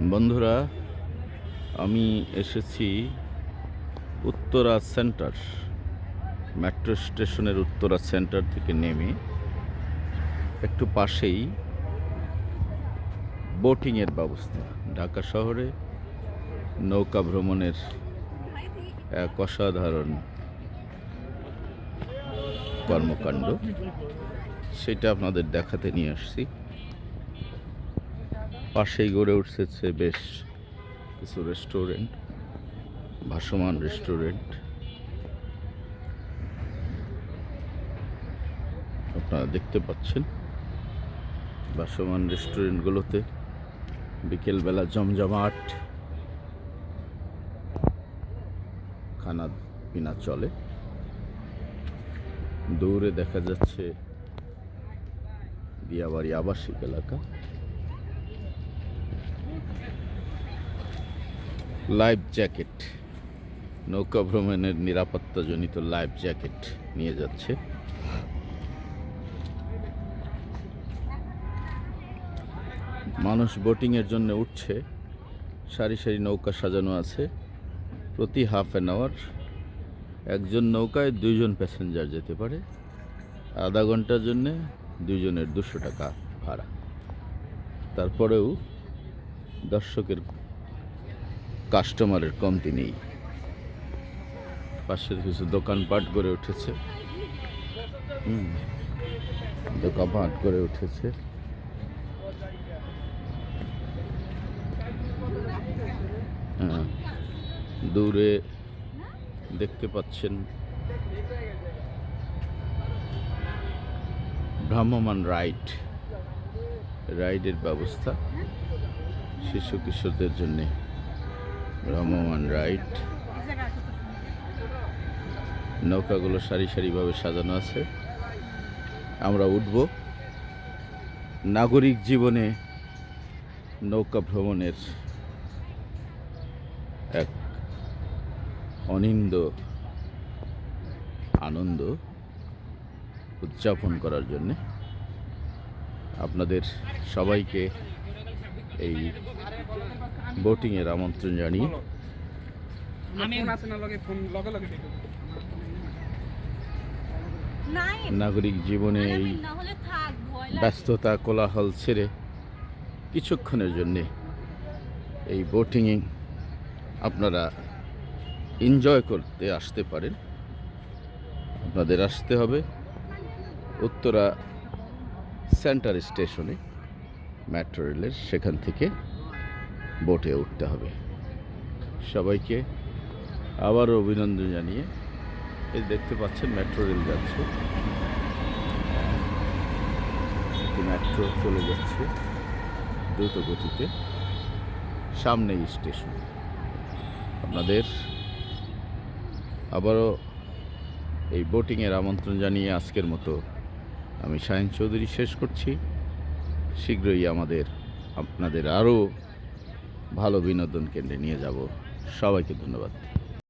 বন্ধুরা, আমি এসেছি উত্তরা সেন্টার, মেট্রো স্টেশনের উত্তরা সেন্টার থেকে নেমে একটু পাশেই বোটিংয়ের ব্যবস্থা। ঢাকা শহরে নৌকা ভ্রমণের এক অসাধারণ কর্মকাণ্ড, সেটা আপনাদের দেখাতে নিয়ে আসছি। পাশেই গড়ে উঠেছে বেশ কিছু রেস্টুরেন্ট, ভাসমান রেস্টুরেন্ট। আপনারা দেখতে পাচ্ছেন ভাসমান রেস্টুরেন্টগুলোতে বিকেলবেলা জমজমাট খানা পিনা চলে। দূরে দেখা যাচ্ছে দিয়াবাড়ি আবাসিক এলাকা। লাইফ জ্যাকেট, নৌকা ভ্রমণের নিরাপত্তাজনিত লাইফ জ্যাকেট নিয়ে যাচ্ছে। মানুষ বোটিংয়ের জন্য উঠছে, সারি সারি নৌকা সাজানো আছে। প্রতি হাফ অ্যান আওয়ার একজন নৌকায় 2 জন প্যাসেঞ্জার যেতে পারে। আধা ঘন্টার জন্যে 2 জনের 200 টাকা ভাড়া। তারপরেও দর্শকের, কাস্টমারের কমতি নেই। পাশের কিছু দোকানপাট গড়ে উঠেছে, দোকানপাট গড়ে উঠেছে। দূরে দেখতে পাচ্ছেন ভ্রাম্যমান রাইডের ব্যবস্থা শিশু কিশোরদের জন্য। ভ্রাম্যমান রাইড, নৌকাগুলো সারি সারিভাবে সাজানো আছে। আমরা উঠব। নাগরিক জীবনে নৌকা ভ্রমণের এক অনিন্দ্য আনন্দ উদযাপন করার জন্য আপনাদের সবাইকে এই বোটিংয়ের আমন্ত্রণ জানিয়ে নাগরিক জীবনে এই ব্যস্ততা কোলাহল ছেড়ে কিছুক্ষণের জন্যে এই বোটিং আপনারা এনজয় করতে আসতে পারেন। আপনাদের আসতে হবে উত্তরা সেন্টার স্টেশনে, মেট্রো রেলের, সেখান থেকে বোটে উঠতে হবে। সবাইকে আবারও অভিনন্দন জানিয়ে, এই দেখতে পাচ্ছেন মেট্রো রেল যাচ্ছে, মেট্রো চলে যাচ্ছে দ্রুত গতিতে, সামনেই স্টেশন। আপনাদের আবারও এই বোটিংয়ের আমন্ত্রণ জানিয়ে আজকের মতো আমি শাহিন চৌধুরী শেষ করছি। শীঘ্রই আপনাদের আরও ভালো বিনোদন কেন্দ্রে নিয়ে যাব। সবাইকে ধন্যবাদ।